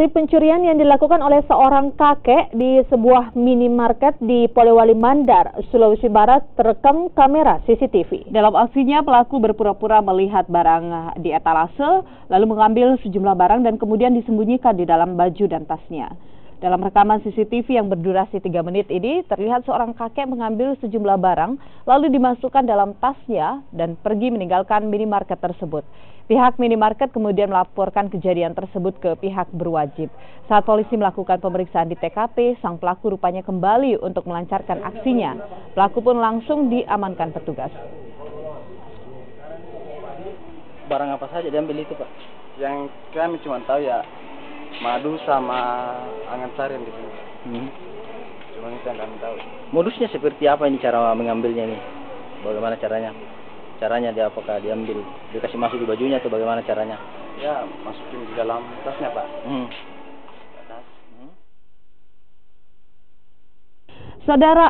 Pencurian yang dilakukan oleh seorang kakek di sebuah minimarket di Polewali Mandar, Sulawesi Barat terekam kamera CCTV. Dalam aksinya, pelaku berpura-pura melihat barang di etalase, lalu mengambil sejumlah barang dan kemudian disembunyikan di dalam baju dan tasnya. Dalam rekaman CCTV yang berdurasi 3 menit ini, terlihat seorang kakek mengambil sejumlah barang, lalu dimasukkan dalam tasnya dan pergi meninggalkan minimarket tersebut. Pihak minimarket kemudian melaporkan kejadian tersebut ke pihak berwajib. Saat polisi melakukan pemeriksaan di TKP, sang pelaku rupanya kembali untuk melancarkan aksinya. Pelaku pun langsung diamankan petugas. Barang apa saja diambil itu, Pak? Yang kami cuma tahu ya madu sama angan sari yang di sini. Cuma itu yang kami tahu. Modusnya seperti apa ini cara mengambilnya ini? Bagaimana caranya? Caranya dia apakah diambil, dikasih masuk di bajunya atau bagaimana caranya? Ya, masukin di dalam tasnya, Pak. Saudara